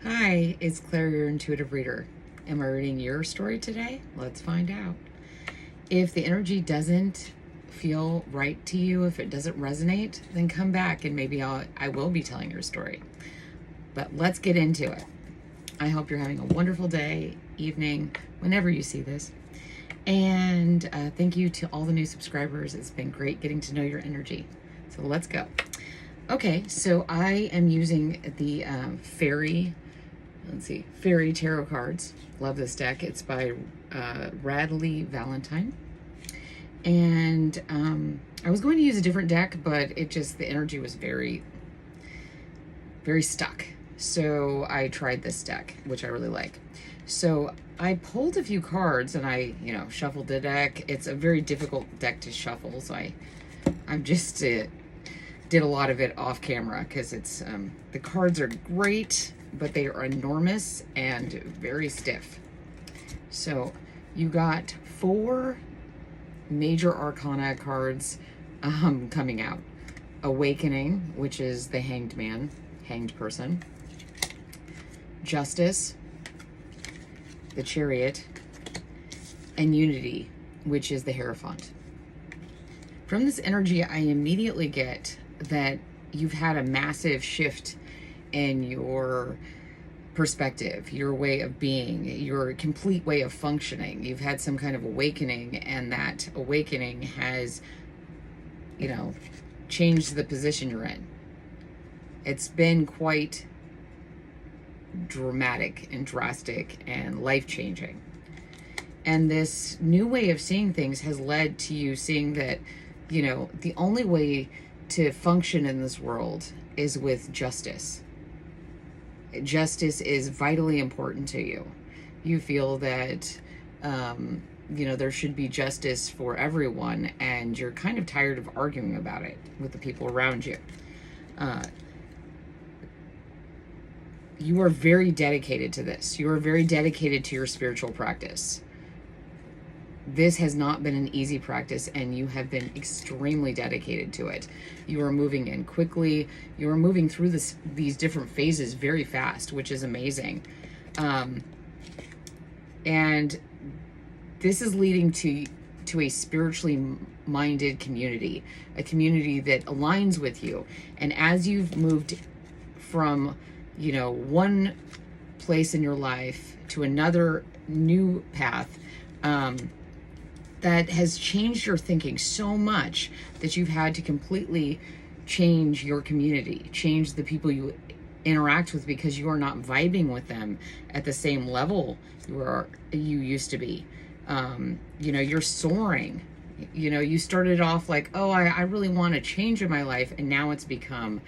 Hi, it's Claire, your intuitive reader. Am I reading your story today? Let's find out. If the energy doesn't feel right to you, if it doesn't resonate, then come back and maybe I will be telling your story. But let's get into it. I hope you're having a wonderful day, evening, whenever you see this. And thank you to all the new subscribers. It's been great getting to know your energy. So let's go. Okay, so I am using the Fairy Tarot cards. Love this deck. It's by Radley Valentine. And I was going to use a different deck, but the energy was very, very stuck. So I tried this deck, which I really like. So I pulled a few cards and I, shuffled the deck. It's a very difficult deck to shuffle, so I'm just did a lot of it off camera because it's the cards are great, but they are enormous and very stiff. So you got 4 major arcana cards coming out. Awakening, which is the hanged man, hanged person. Justice, the Chariot, and Unity, which is the Hierophant. From this energy, I immediately get that you've had a massive shift in your perspective, your way of being, your complete way of functioning. You've had some kind of awakening, and that awakening has, changed the position you're in. It's been quite dramatic and drastic and life-changing. And this new way of seeing things has led to you seeing that, the only way to function in this world is with justice. Justice is vitally important to you. You feel that, there should be justice for everyone, and you're kind of tired of arguing about it with the people around you. You are very dedicated to this. You are very dedicated to your spiritual practice. This has not been an easy practice, and you have been extremely dedicated to it. You are moving in quickly. You are moving through these different phases very fast, which is amazing. And this is leading to a spiritually minded community, a community that aligns with you. And as you've moved from, one place in your life to another new path, that has changed your thinking so much that you've had to completely change your community, change the people you interact with, because you are not vibing with them at the same level you used to be. You're soaring. You started off like, oh, I really want to change in my life, and now it's become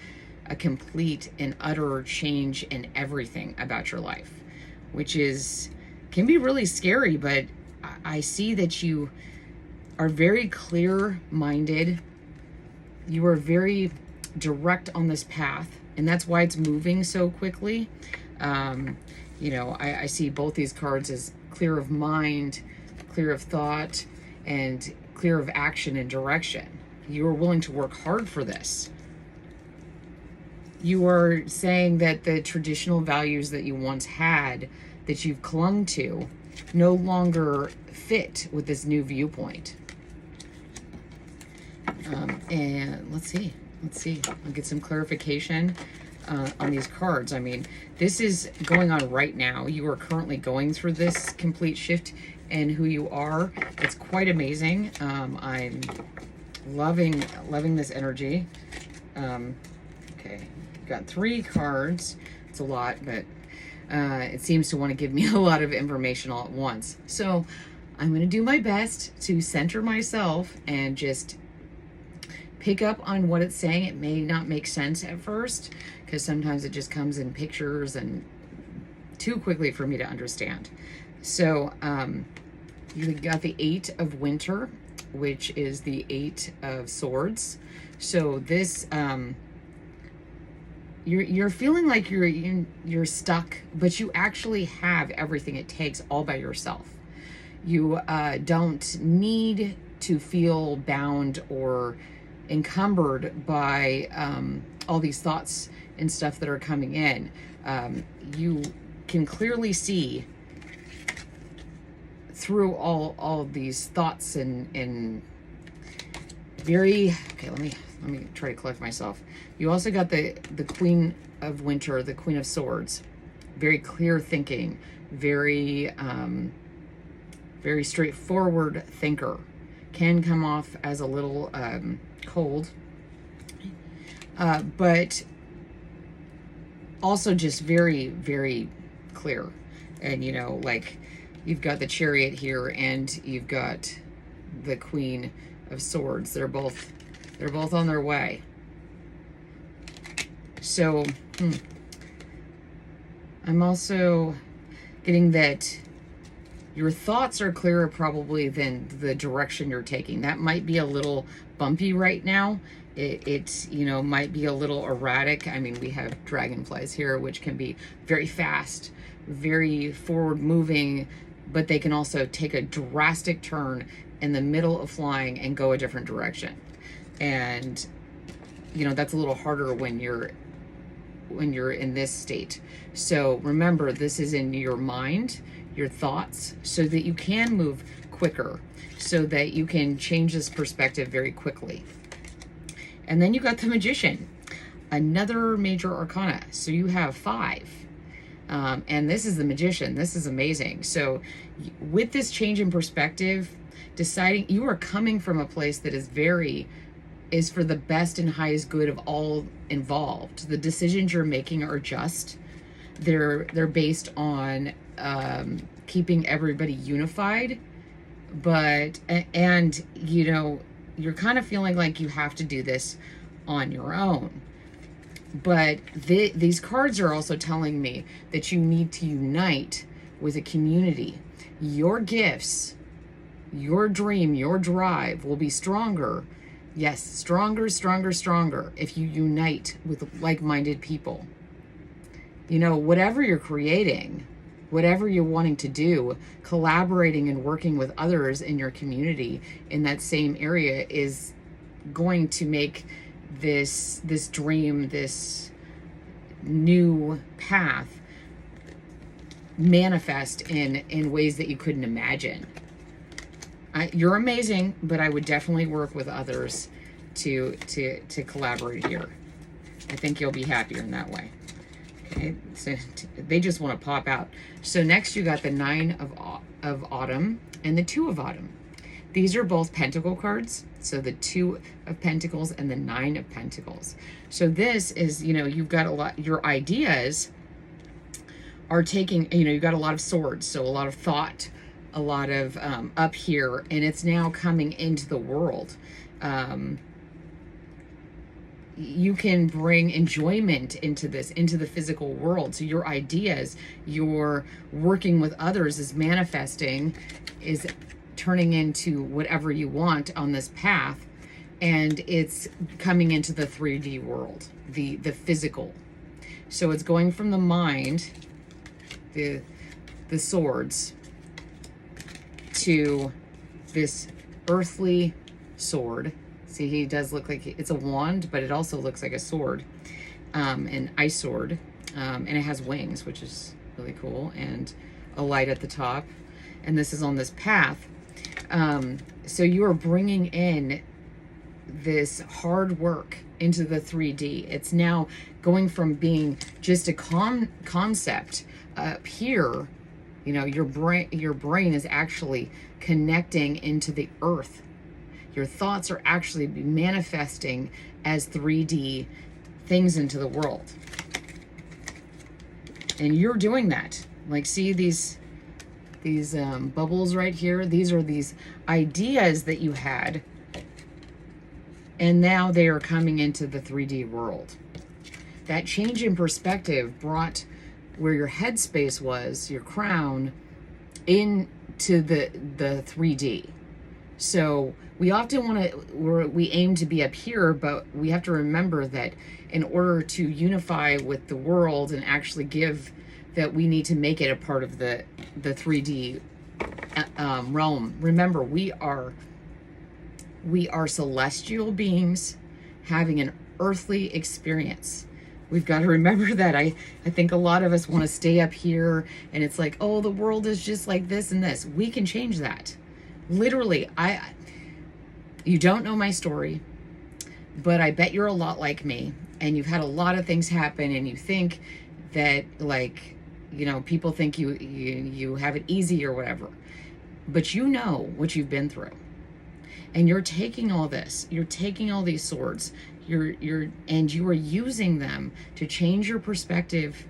a complete and utter change in everything about your life, which can be really scary, but I see that you are very clear-minded. You are very direct on this path, and that's why it's moving so quickly. I see both these cards as clear of mind, clear of thought, and clear of action and direction. You are willing to work hard for this. You are saying that the traditional values that you once had, that you've clung to, no longer fit with this new viewpoint. And let's see. I'll get some clarification on these cards. I mean, this is going on right now. You are currently going through this complete shift in who you are. It's quite amazing. I'm loving this energy. Okay, got 3 cards. It's a lot, but it seems to want to give me a lot of information all at once. So I'm going to do my best to center myself and just pick up on what it's saying. It may not make sense at first, because sometimes it just comes in pictures and too quickly for me to understand. So you got the 8 of Winter, which is the 8 of Swords. So this you're feeling like you're stuck, but you actually have everything it takes all by yourself. You don't need to feel bound or encumbered by all these thoughts and stuff that are coming in. You can clearly see through all of these thoughts and very, okay, let me try to collect myself. You also got the Queen of Winter, the Queen of Swords. Very clear thinking, very very straightforward thinker. Can come off as a little cold, but also just very, very clear. And you know, like, you've got the Chariot here, and you've got the Queen of Swords. They're both on their way. So I'm also getting that your thoughts are clearer probably than the direction you're taking. That might be a little bumpy right now. It you know, might be a little erratic. I mean, we have dragonflies here, which can be very fast, very forward moving, but they can also take a drastic turn in the middle of flying and go a different direction. And you know, that's a little harder when you're in this state. So remember, this is in your mind, your thoughts, so that you can move quicker, so that you can change this perspective very quickly. And then you got the Magician, another major arcana. So you have 5. And this is the Magician. This is amazing. So with this change in perspective, deciding you are coming from a place that is for the best and highest good of all involved. The decisions you're making are just. They're based on keeping everybody unified, and you know, you're kind of feeling like you have to do this on your own. But these cards are also telling me that you need to unite with a community. Your gifts, your dream, your drive will be stronger. Yes, stronger, stronger, stronger if you unite with like-minded people. You know, whatever you're creating, whatever you're wanting to do, collaborating and working with others in your community in that same area is going to make this dream, this new path manifest in ways that you couldn't imagine. You're amazing, but I would definitely work with others to collaborate here. I think you'll be happier in that way. Okay, so they just want to pop out. So next you got the 9 of Autumn and the 2 of Autumn. These are both Pentacle cards. So the 2 of Pentacles and the 9 of Pentacles. So this is, you know, you've got a lot, your ideas are taking, you know, you've got a lot of swords. So a lot of thought, a lot of up here, and it's now coming into the world. You can bring enjoyment into this, into the physical world. So your ideas, your working with others is manifesting, is turning into whatever you want on this path, and it's coming into the 3D world, the physical. So it's going from the mind, the swords, to this earthly sword. See, he does look like it's a wand, but it also looks like a sword, an ice sword, and it has wings, which is really cool, and a light at the top. And this is on this path. So you are bringing in this hard work into the 3D. It's now going from being just a concept up here. You know, your brain is actually connecting into the earth. Your thoughts are actually manifesting as 3D things into the world. And you're doing that. Like, see these bubbles right here? These are these ideas that you had, and now they are coming into the 3D world. That change in perspective brought where your headspace was, your crown, into the 3D. So we often we aim to be up here, but we have to remember that in order to unify with the world and actually give, that we need to make it a part of the 3D realm. Remember, we are celestial beings having an earthly experience. We've got to remember that. I think a lot of us want to stay up here and it's like, oh, the world is just like this and this. We can change that. Literally, you don't know my story, but I bet you're a lot like me and you've had a lot of things happen and you think that, like, you know, people think you have it easy or whatever. But you know what you've been through. And you're taking all this, you're taking all these swords, you are using them to change your perspective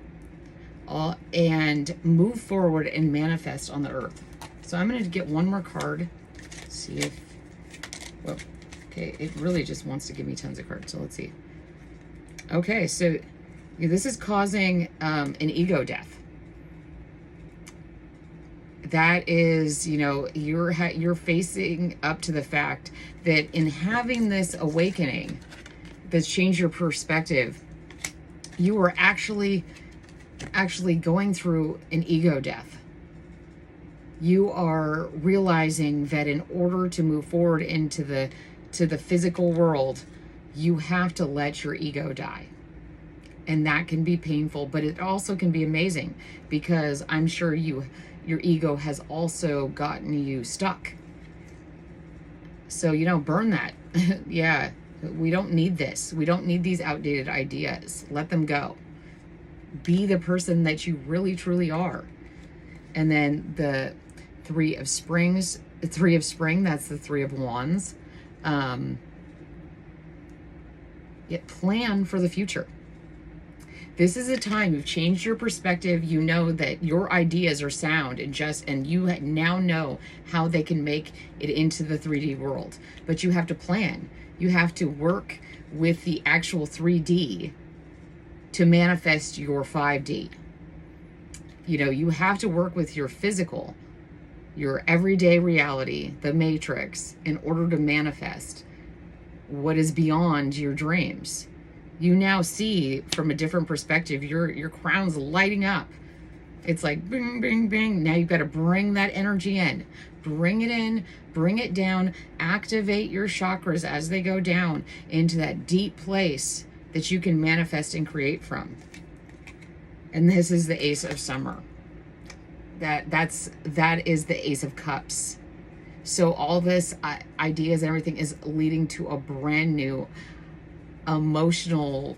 and move forward and manifest on the earth. So I'm going to get one more card, see if, well, okay, it really just wants to give me tons of cards, so let's see. Okay, so this is causing an ego death. That is, you know, you're facing up to the fact that in having this awakening that's changed your perspective, you are actually going through an ego death. You are realizing that in order to move forward into the physical world, you have to let your ego die. And that can be painful, but it also can be amazing because I'm sure your ego has also gotten you stuck. So, you know, burn that. Yeah, we don't need this. We don't need these outdated ideas. Let them go. Be the person that you really, truly are. And then the Three of Spring, that's the Three of Wands. Plan for the future. This is a time you've changed your perspective. You know that your ideas are sound and you now know how they can make it into the 3D world. But you have to plan. You have to work with the actual 3D to manifest your 5D. You know, you have to work with your physical, your everyday reality, the matrix, in order to manifest what is beyond your dreams. You now see from a different perspective, your crown's lighting up. It's like bing, bing, bing. Now you've got to bring that energy in. Bring it in, bring it down, activate your chakras as they go down into that deep place that you can manifest and create from. And this is the Ace of Summer. That is the Ace of Cups. So all this ideas and everything is leading to a brand new emotional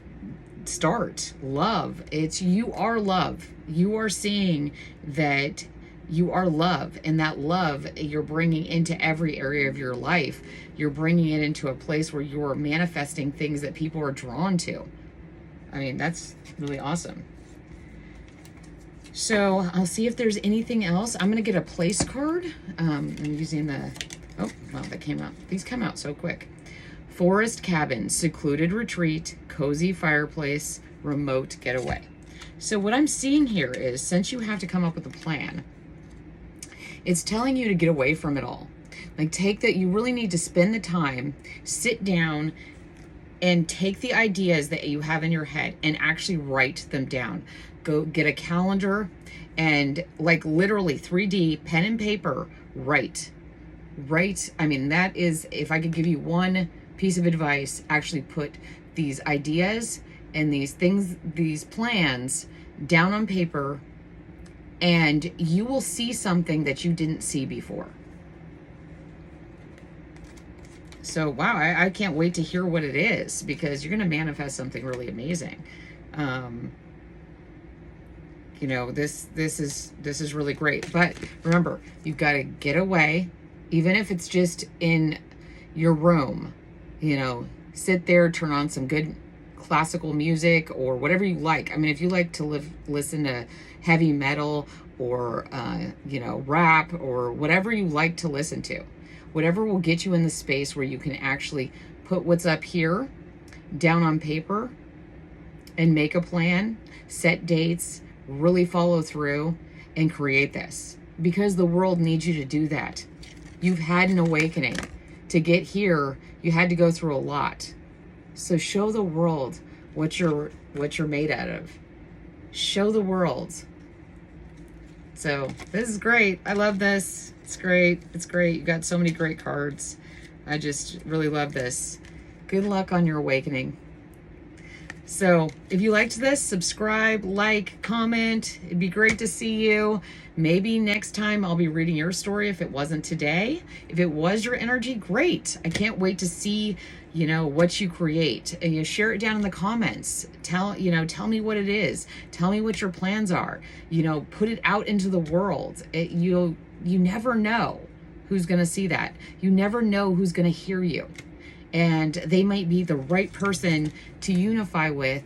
start. Love. You are love. You are seeing that you are love, and that love you're bringing into every area of your life. You're bringing it into a place where you're manifesting things that people are drawn to. I mean, that's really awesome. So I'll see if there's anything else. I'm going to get a place card. I'm using the, oh, wow, that came out. These come out so quick. Forest cabin, secluded retreat, cozy fireplace, remote getaway. So what I'm seeing here is, since you have to come up with a plan, it's telling you to get away from it all. Like, you really need to spend the time, sit down, and take the ideas that you have in your head and actually write them down. Go get a calendar and, like, literally 3D, pen and paper, write. I mean, that is, if I could give you one piece of advice, actually put these ideas and these things, these plans down on paper, and you will see something that you didn't see before. So, wow, I can't wait to hear what it is, because you're going to manifest something really amazing. You know, this is really great. But remember, you've got to get away, even if it's just in your room. You know, sit there, turn on some good classical music or whatever you like. I mean, if you like to listen to heavy metal or, you know, rap or whatever you like to listen to, whatever will get you in the space where you can actually put what's up here down on paper and make a plan, set dates, really follow through and create this, because the world needs you to do that. You've had an awakening. To get here, you had to go through a lot. So show the world what you're made out of. Show the world. So this is great. I love this. It's great. It's great. You got so many great cards. I just really love this. Good luck on your awakening. So if you liked this, subscribe, like, comment. It'd be great to see you. Maybe next time I'll be reading your story if it wasn't today. If it was your energy, great. I can't wait to see, what you create. And you share it down in the comments. Tell me what it is. Tell me what your plans are. Put it out into the world. You never know who's going to see that. You never know who's going to hear you. And they might be the right person to unify with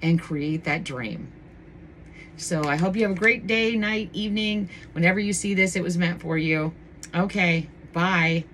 and create that dream. So I hope you have a great day, night, evening. Whenever you see this, it was meant for you. Okay, bye.